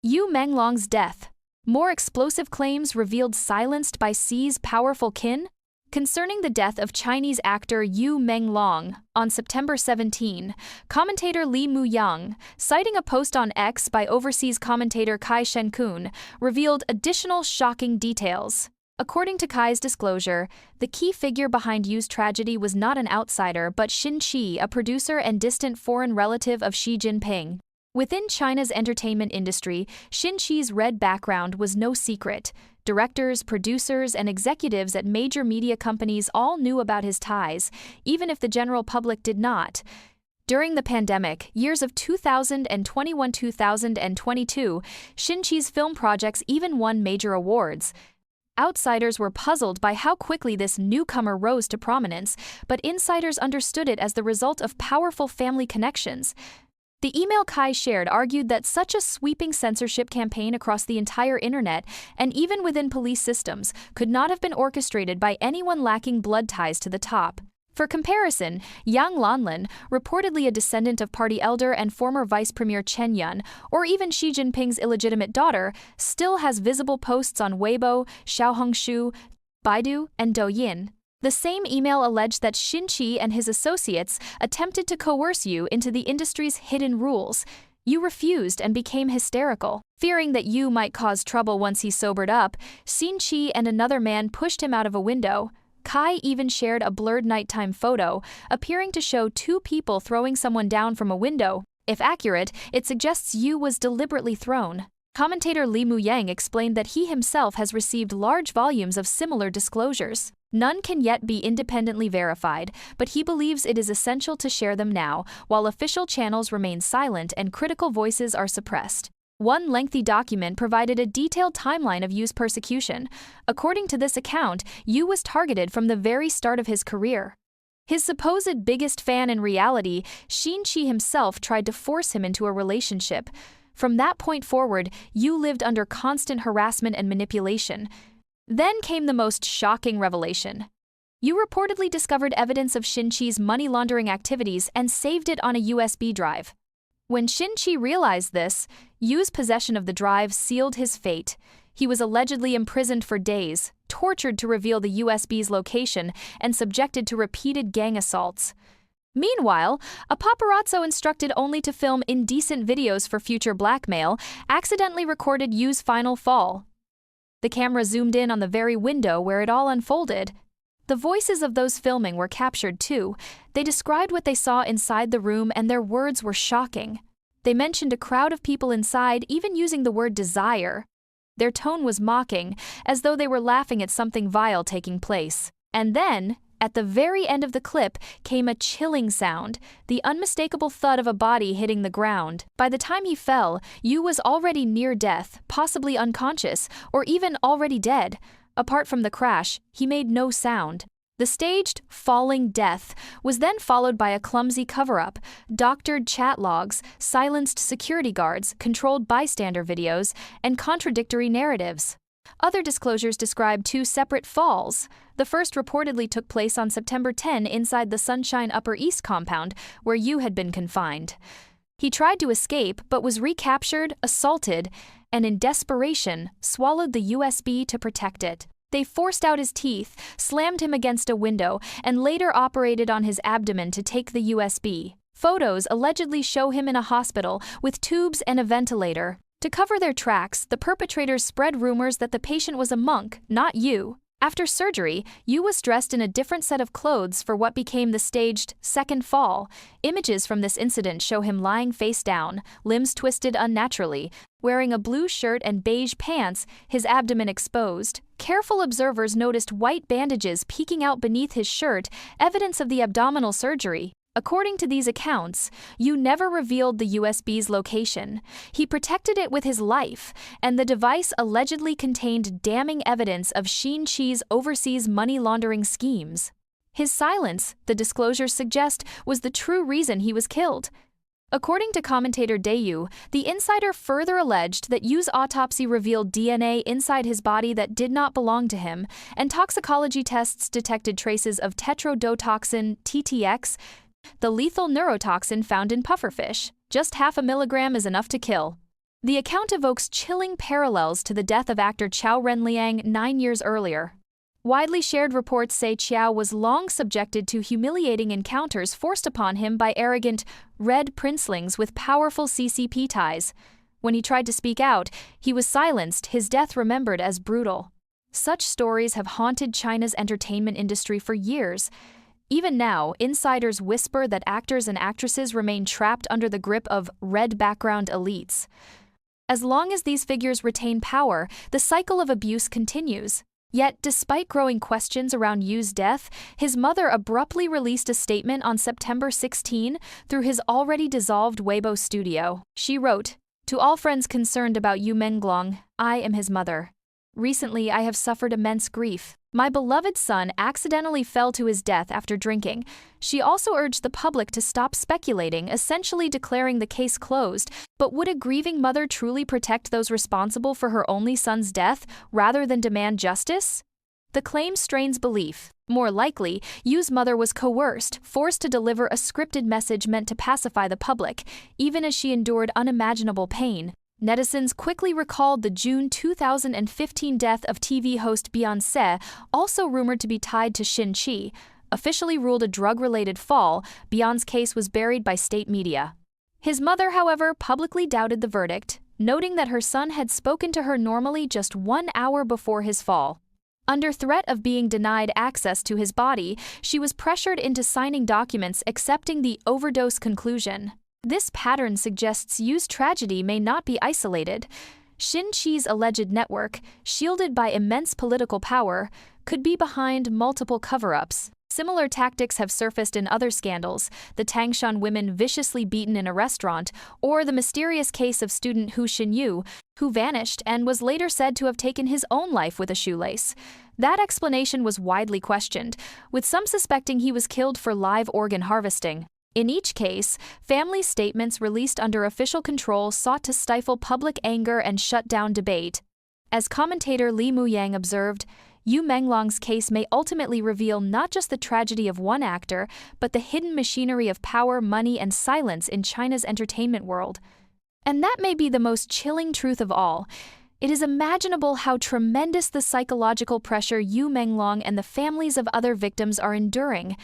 Yu Menglong's death. More explosive claims revealed silenced by Xi's powerful kin? Concerning the death of Chinese actor Yu Menglong, on September 17, commentator Li Muyang, citing a post on X by overseas commentator Kai Shenkun, revealed additional shocking details. According to Kai's disclosure, the key figure behind Yu's tragedy was not an outsider but Xin Qi, a producer and distant foreign relative of Xi Jinping. Within China's entertainment industry, Xin Qi's red background was no secret. Directors, producers, and executives at major media companies all knew about his ties, even if the general public did not. During the pandemic, years of 2021-2022, Xin Qi's film projects even won major awards. Outsiders were puzzled by how quickly this newcomer rose to prominence, but insiders understood it as the result of powerful family connections. The email Kai shared argued that such a sweeping censorship campaign across the entire internet, and even within police systems, could not have been orchestrated by anyone lacking blood ties to the top. For comparison, Yang Lanlin, reportedly a descendant of party elder and former Vice Premier Chen Yun, or even Xi Jinping's illegitimate daughter, still has visible posts on Weibo, Xiaohongshu, Baidu, and Douyin. The same email alleged that Xin Qi and his associates attempted to coerce Yu into the industry's hidden rules. Yu refused and became hysterical. Fearing that Yu might cause trouble once he sobered up, Xin Qi and another man pushed him out of a window. Kai even shared a blurred nighttime photo, appearing to show two people throwing someone down from a window. If accurate, it suggests Yu was deliberately thrown. Commentator Li Muyang explained that he himself has received large volumes of similar disclosures. None can yet be independently verified, but he believes it is essential to share them now, while official channels remain silent and critical voices are suppressed. One lengthy document provided a detailed timeline of Yu's persecution. According to this account, Yu was targeted from the very start of his career. His supposed biggest fan in reality, Xin Qi himself, tried to force him into a relationship. From that point forward, Yu lived under constant harassment and manipulation. Then came the most shocking revelation. Yu reportedly discovered evidence of Xin Qi's money laundering activities and saved it on a USB drive. When Xin Qi realized this, Yu's possession of the drive sealed his fate. He was allegedly imprisoned for days, tortured to reveal the USB's location, and subjected to repeated gang assaults. Meanwhile, a paparazzo instructed only to film indecent videos for future blackmail accidentally recorded Yu's final fall. The camera zoomed in on the very window where it all unfolded. The voices of those filming were captured too. They described what they saw inside the room, and their words were shocking. They mentioned a crowd of people inside, even using the word desire. Their tone was mocking, as though they were laughing at something vile taking place. And then, at the very end of the clip, came a chilling sound, the unmistakable thud of a body hitting the ground. By the time he fell, Yu was already near death, possibly unconscious, or even already dead. Apart from the crash, he made no sound. The staged, falling death was then followed by a clumsy cover-up, doctored chat logs, silenced security guards, controlled bystander videos, and contradictory narratives. Other disclosures describe two separate falls. The first reportedly took place on September 10 inside the Sunshine Upper East compound, where Yu had been confined. He tried to escape, but was recaptured, assaulted, and in desperation, swallowed the USB to protect it. They forced out his teeth, slammed him against a window, and later operated on his abdomen to take the USB. Photos allegedly show him in a hospital with tubes and a ventilator. To cover their tracks, the perpetrators spread rumors that the patient was a monk, not Yu. After surgery, Yu was dressed in a different set of clothes for what became the staged second fall. Images from this incident show him lying face down, limbs twisted unnaturally, wearing a blue shirt and beige pants, his abdomen exposed. Careful observers noticed white bandages peeking out beneath his shirt, evidence of the abdominal surgery. According to these accounts, Yu never revealed the USB's location. He protected it with his life, and the device allegedly contained damning evidence of Xin Qi's overseas money laundering schemes. His silence, the disclosures suggest, was the true reason he was killed. According to commentator Dayu, the insider further alleged that Yu's autopsy revealed DNA inside his body that did not belong to him, and toxicology tests detected traces of tetrodotoxin (TTX), the lethal neurotoxin found in pufferfish. Just 0.5 milligram is enough to kill. The account evokes chilling parallels to the death of actor Chow Renliang 9 years earlier. Widely shared reports say Chow was long subjected to humiliating encounters forced upon him by arrogant, red princelings with powerful CCP ties. When he tried to speak out, he was silenced, his death remembered as brutal. Such stories have haunted China's entertainment industry for years. Even now, insiders whisper that actors and actresses remain trapped under the grip of red background elites. As long as these figures retain power, the cycle of abuse continues. Yet, despite growing questions around Yu's death, his mother abruptly released a statement on September 16 through his already dissolved Weibo studio. She wrote, "To all friends concerned about Yu Menglong, I am his mother. Recently, I have suffered immense grief. My beloved son accidentally fell to his death after drinking." She also urged the public to stop speculating, essentially declaring the case closed. But would a grieving mother truly protect those responsible for her only son's death, rather than demand justice? The claim strains belief. More likely, Yu's mother was coerced, forced to deliver a scripted message meant to pacify the public, even as she endured unimaginable pain. Netizens quickly recalled the June 2015 death of TV host Beyoncé, also rumored to be tied to Shin Chi. Officially ruled a drug-related fall, Beyoncé's case was buried by state media. His mother, however, publicly doubted the verdict, noting that her son had spoken to her normally just 1 hour before his fall. Under threat of being denied access to his body, she was pressured into signing documents accepting the overdose conclusion. This pattern suggests Yu's tragedy may not be isolated. Shin Chi's alleged network, shielded by immense political power, could be behind multiple cover-ups. Similar tactics have surfaced in other scandals, the Tangshan women viciously beaten in a restaurant, or the mysterious case of student Hu Xinyu, who vanished and was later said to have taken his own life with a shoelace. That explanation was widely questioned, with some suspecting he was killed for live organ harvesting. In each case, family statements released under official control sought to stifle public anger and shut down debate. As commentator Li Muyang observed, Yu Menglong's case may ultimately reveal not just the tragedy of one actor, but the hidden machinery of power, money, and silence in China's entertainment world. And that may be the most chilling truth of all. It is imaginable how tremendous the psychological pressure Yu Menglong and the families of other victims are enduring.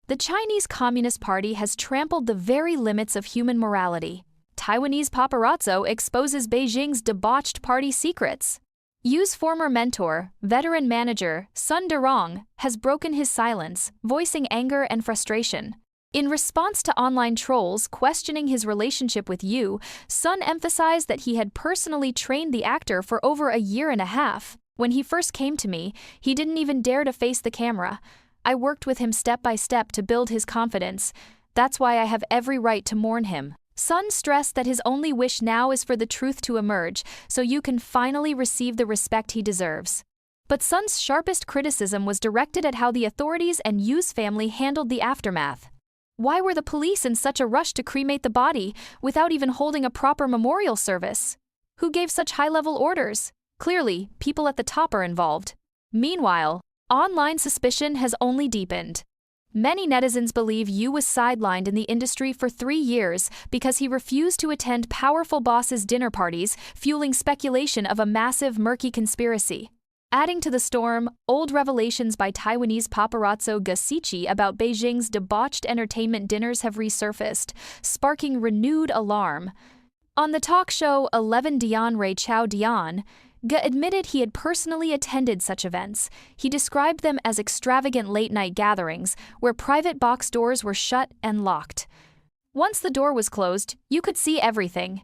The Chinese Communist Party has trampled the very limits of human morality. Taiwanese paparazzo exposes Beijing's debauched party secrets. Yu's former mentor, veteran manager, Sun Derong, has broken his silence, voicing anger and frustration. In response to online trolls questioning his relationship with Yu, Sun emphasized that he had personally trained the actor for over 1.5 years. "When he first came to me, he didn't even dare to face the camera. I worked with him step by step to build his confidence. That's why I have every right to mourn him." Sun stressed that his only wish now is for the truth to emerge, so Yu can finally receive the respect he deserves. But Sun's sharpest criticism was directed at how the authorities and Yu's family handled the aftermath. Why were the police in such a rush to cremate the body without even holding a proper memorial service? Who gave such high-level orders? Clearly, people at the top are involved. Meanwhile, online suspicion has only deepened. Many netizens believe Yu was sidelined in the industry for 3 years because he refused to attend powerful bosses' dinner parties, fueling speculation of a massive, murky conspiracy. Adding to the storm, old revelations by Taiwanese paparazzo Ge Siqi about Beijing's debauched entertainment dinners have resurfaced, sparking renewed alarm. On the talk show 11 Dian Ray Chow Dian, Ge admitted he had personally attended such events. He described them as extravagant late-night gatherings, where private box doors were shut and locked. Once the door was closed, you could see everything.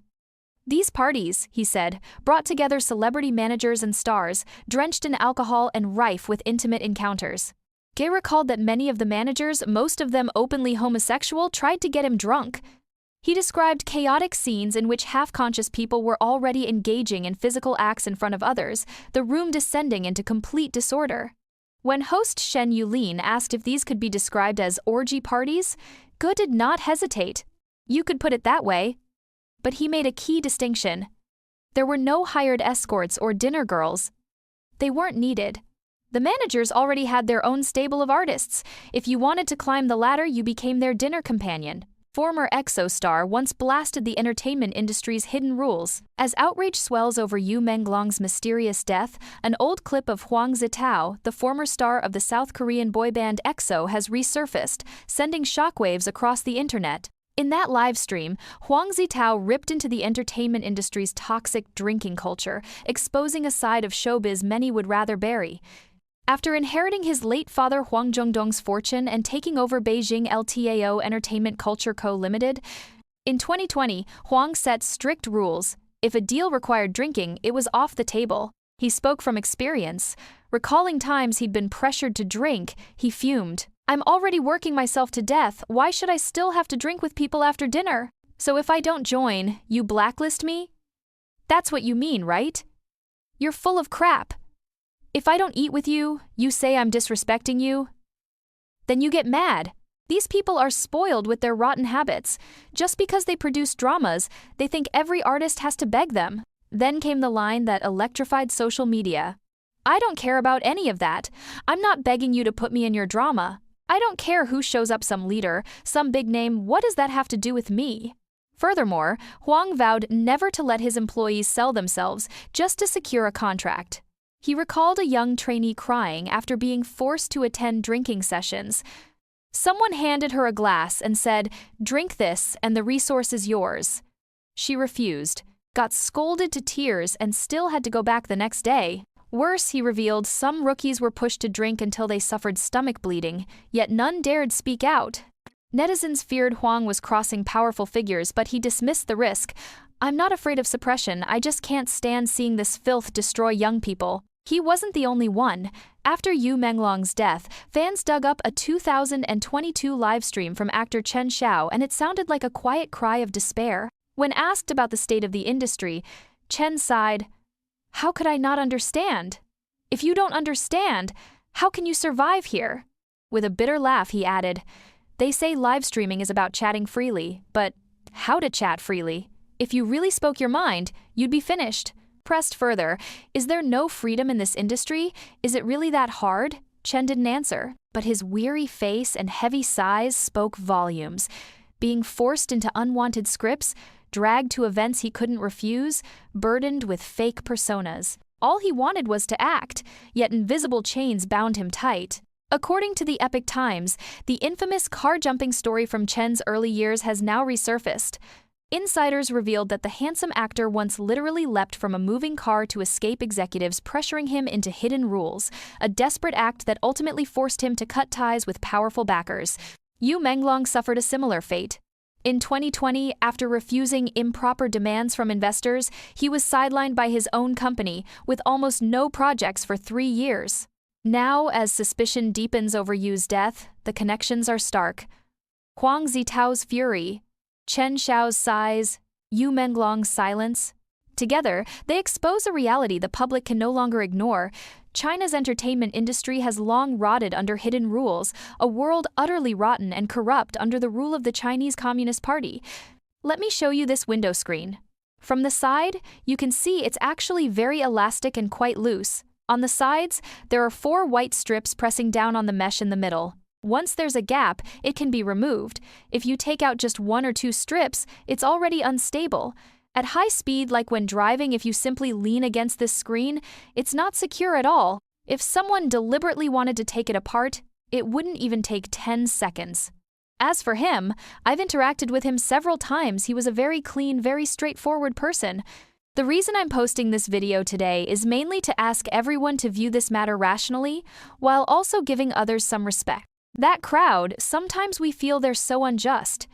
These parties, he said, brought together celebrity managers and stars, drenched in alcohol and rife with intimate encounters. Ge recalled that many of the managers, most of them openly homosexual, tried to get him drunk. He described chaotic scenes in which half-conscious people were already engaging in physical acts in front of others, the room descending into complete disorder. When host Shen Yulin asked if these could be described as orgy parties, Ge did not hesitate. You could put it that way. But he made a key distinction. There were no hired escorts or dinner girls. They weren't needed. The managers already had their own stable of artists. If you wanted to climb the ladder, you became their dinner companion. former EXO star, once blasted the entertainment industry's hidden rules. As outrage swells over Yu Menglong's mysterious death, an old clip of Hwang Zitao, the former star of the South Korean boy band EXO, has resurfaced, sending shockwaves across the internet. In that live stream, Hwang Zitao ripped into the entertainment industry's toxic drinking culture, exposing a side of showbiz many would rather bury. After inheriting his late father Hwang Jong-dong's fortune and taking over Beijing LTAO Entertainment Culture Co. Limited, in 2020, Hwang set strict rules. If a deal required drinking, it was off the table. He spoke from experience. Recalling times he'd been pressured to drink, he fumed. "I'm already working myself to death. Why should I still have to drink with people after dinner? So if I don't join, you blacklist me? That's what you mean, right? You're full of crap. If I don't eat with you, you say I'm disrespecting you. Then you get mad. These people are spoiled with their rotten habits. Just because they produce dramas, they think every artist has to beg them." Then came the line that electrified social media. "I don't care about any of that. I'm not begging you to put me in your drama. I don't care who shows up, some leader, some big name. What does that have to do with me?" Furthermore, Hwang vowed never to let his employees sell themselves just to secure a contract. He recalled a young trainee crying after being forced to attend drinking sessions. Someone handed her a glass and said, "Drink this and the resource is yours." She refused, got scolded to tears, and still had to go back the next day. Worse, he revealed, some rookies were pushed to drink until they suffered stomach bleeding, yet none dared speak out. Netizens feared Hwang was crossing powerful figures, but he dismissed the risk. "I'm not afraid of suppression, I just can't stand seeing this filth destroy young people." He wasn't the only one. After Yu Menglong's death, fans dug up a 2022 livestream from actor Chen Xiao, and it sounded like a quiet cry of despair. When asked about the state of the industry, Chen sighed, "How could I not understand? If you don't understand, how can you survive here?" With a bitter laugh, he added, "They say live streaming is about chatting freely, but how to chat freely? If you really spoke your mind, you'd be finished." Pressed further, "Is there no freedom in this industry? Is it really that hard?" Chen didn't answer, but his weary face and heavy sighs spoke volumes. Being forced into unwanted scripts, dragged to events he couldn't refuse, burdened with fake personas. All he wanted was to act, yet invisible chains bound him tight. According to the Epic Times, the infamous car-jumping story from Chen's early years has now resurfaced. Insiders revealed that the handsome actor once literally leapt from a moving car to escape executives pressuring him into hidden rules, a desperate act that ultimately forced him to cut ties with powerful backers. Yu Menglong suffered a similar fate. In 2020, after refusing improper demands from investors, he was sidelined by his own company, with almost no projects for 3 years. Now, as suspicion deepens over Yu's death, the connections are stark. Hwang Zitao's fury, Chen Xiao's sighs, Yu Menglong's silence. Together, they expose a reality the public can no longer ignore. China's entertainment industry has long rotted under hidden rules, a world utterly rotten and corrupt under the rule of the Chinese Communist Party. Let me show you this window screen. From the side, you can see it's actually very elastic and quite loose. On the sides, there are 4 white strips pressing down on the mesh in the middle. Once there's a gap, it can be removed. If you take out just 1 or 2 strips, it's already unstable. At high speed, like when driving, if you simply lean against this screen, it's not secure at all. If someone deliberately wanted to take it apart, it wouldn't even take 10 seconds. As for him, I've interacted with him several times. He was a very clean, very straightforward person. The reason I'm posting this video today is mainly to ask everyone to view this matter rationally, while also giving others some respect. That crowd, sometimes we feel they're so unjust.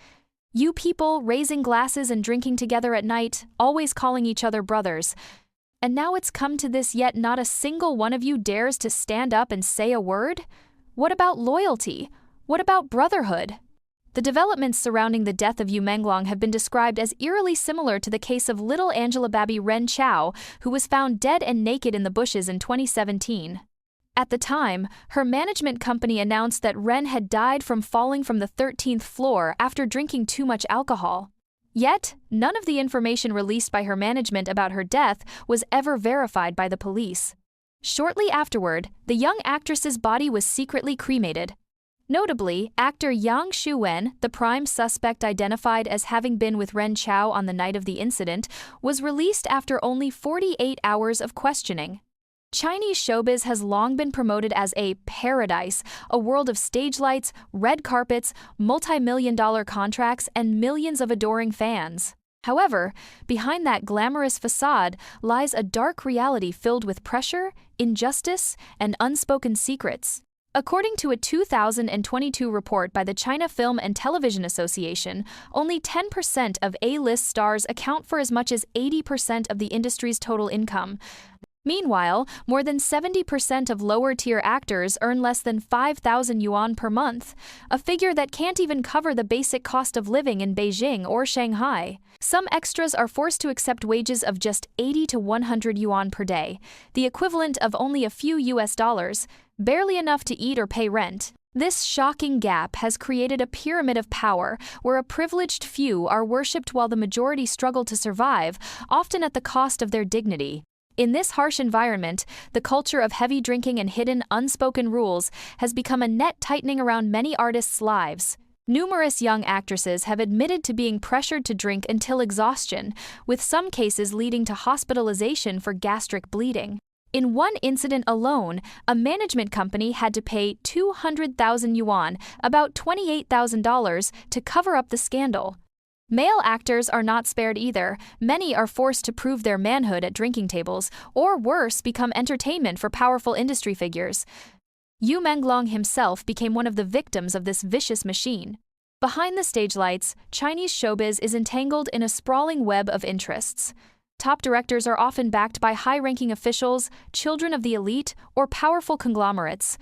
You people raising glasses and drinking together at night, always calling each other brothers. And now it's come to this, yet not a single one of you dares to stand up and say a word? What about loyalty? What about brotherhood? The developments surrounding the death of Yu Menglong have been described as eerily similar to the case of little Angela Baby Ren Chao, who was found dead and naked in the bushes in 2017. At the time, her management company announced that Ren had died from falling from the 13th floor after drinking too much alcohol. Yet, none of the information released by her management about her death was ever verified by the police. Shortly afterward, the young actress's body was secretly cremated. Notably, actor Yang Shuwen, the prime suspect identified as having been with Ren Chao on the night of the incident, was released after only 48 hours of questioning. Chinese showbiz has long been promoted as a paradise, a world of stage lights, red carpets, multi-million-dollar contracts, and millions of adoring fans. However, behind that glamorous facade lies a dark reality filled with pressure, injustice, and unspoken secrets. According to a 2022 report by the China Film and Television Association, only 10% of A-list stars account for as much as 80% of the industry's total income. Meanwhile, more than 70% of lower-tier actors earn less than 5,000 yuan per month, a figure that can't even cover the basic cost of living in Beijing or Shanghai. Some extras are forced to accept wages of just 80 to 100 yuan per day, the equivalent of only a few US dollars, barely enough to eat or pay rent. This shocking gap has created a pyramid of power where a privileged few are worshipped while the majority struggle to survive, often at the cost of their dignity. In this harsh environment, the culture of heavy drinking and hidden, unspoken rules has become a net tightening around many artists' lives. Numerous young actresses have admitted to being pressured to drink until exhaustion, with some cases leading to hospitalization for gastric bleeding. In one incident alone, a management company had to pay 200,000 yuan, about $28,000, to cover up the scandal. Male actors are not spared either. Many are forced to prove their manhood at drinking tables, or worse, become entertainment for powerful industry figures. Yu Menglong himself became one of the victims of this vicious machine. Behind the stage lights, Chinese showbiz is entangled in a sprawling web of interests. Top directors are often backed by high-ranking officials, children of the elite, or powerful conglomerates.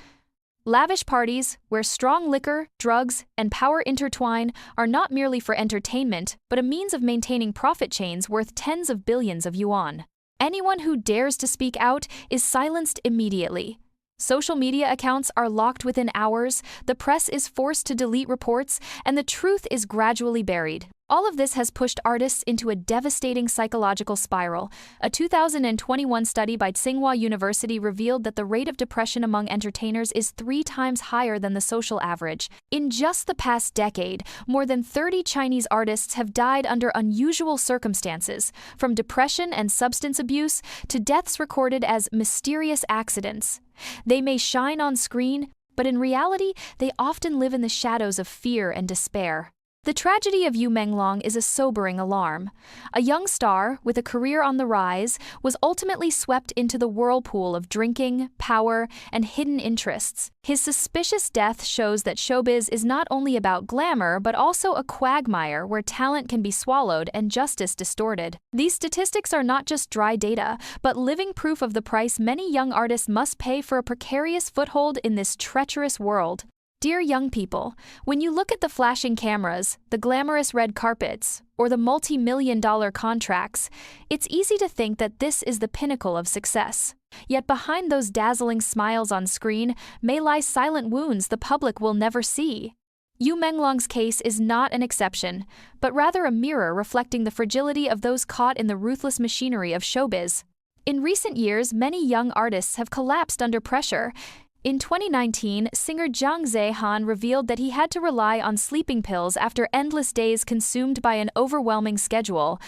Lavish parties, where strong liquor, drugs, and power intertwine, are not merely for entertainment, but a means of maintaining profit chains worth tens of billions of yuan. Anyone who dares to speak out is silenced immediately. Social media accounts are locked within hours, the press is forced to delete reports, and the truth is gradually buried. All of this has pushed artists into a devastating psychological spiral. A 2021 study by Tsinghua University revealed that the rate of depression among entertainers is 3 times higher than the social average. In just the past decade, more than 30 Chinese artists have died under unusual circumstances, from depression and substance abuse to deaths recorded as mysterious accidents. They may shine on screen, but in reality, they often live in the shadows of fear and despair. The tragedy of Yu Menglong is a sobering alarm. A young star, with a career on the rise, was ultimately swept into the whirlpool of drinking, power, and hidden interests. His suspicious death shows that showbiz is not only about glamour, but also a quagmire where talent can be swallowed and justice distorted. These statistics are not just dry data, but living proof of the price many young artists must pay for a precarious foothold in this treacherous world. Dear young people, when you look at the flashing cameras, the glamorous red carpets, or the multi-million-dollar contracts, it's easy to think that this is the pinnacle of success. Yet behind those dazzling smiles on screen may lie silent wounds the public will never see. Yu Menglong's case is not an exception, but rather a mirror reflecting the fragility of those caught in the ruthless machinery of showbiz. In recent years, many young artists have collapsed under pressure. In 2019, singer Zhang Zehan revealed that he had to rely on sleeping pills after endless days consumed by an overwhelming schedule.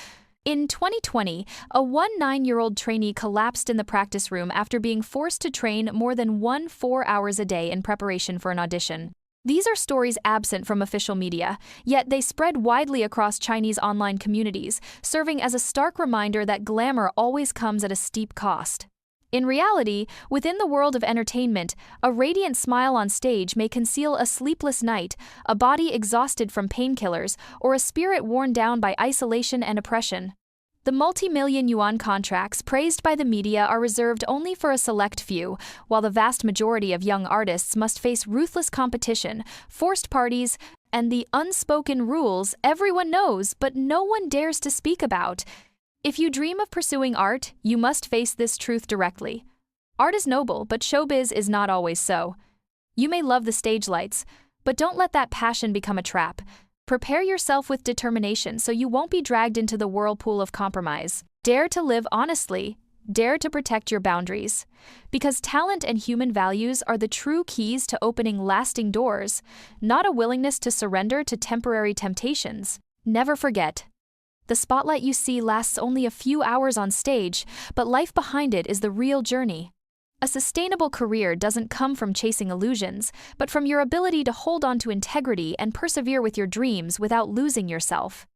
In 2020, a 19-year-old trainee collapsed in the practice room after being forced to train more than 4 hours a day in preparation for an audition. These are stories absent from official media, yet they spread widely across Chinese online communities, serving as a stark reminder that glamour always comes at a steep cost. In reality, within the world of entertainment, a radiant smile on stage may conceal a sleepless night, a body exhausted from painkillers, or a spirit worn down by isolation and oppression. The multi-million yuan contracts praised by the media are reserved only for a select few, while the vast majority of young artists must face ruthless competition, forced parties, and the unspoken rules everyone knows but no one dares to speak about. If you dream of pursuing art, you must face this truth directly. Art is noble, but showbiz is not always so. You may love the stage lights, but don't let that passion become a trap. Prepare yourself with determination so you won't be dragged into the whirlpool of compromise. Dare to live honestly, Dare to protect your boundaries. Because talent and human values are the true keys to opening lasting doors, not a willingness to surrender to temporary temptations. Never forget, the spotlight you see lasts only a few hours on stage, but life behind it is the real journey. A sustainable career doesn't come from chasing illusions, but from your ability to hold on to integrity and persevere with your dreams without losing yourself.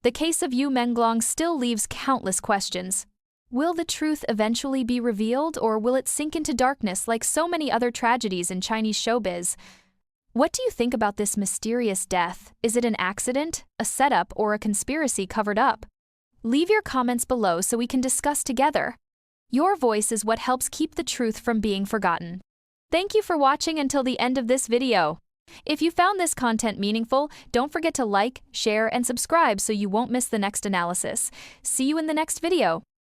The case of Yu Menglong still leaves countless questions. Will the truth eventually be revealed, or will it sink into darkness like so many other tragedies in Chinese showbiz? What do you think about this mysterious death? Is it an accident, a setup, or a conspiracy covered up? Leave your comments below so we can discuss together. Your voice is what helps keep the truth from being forgotten. Thank you for watching until the end of this video. If you found this content meaningful, don't forget to like, share, and subscribe so you won't miss the next analysis. See you in the next video.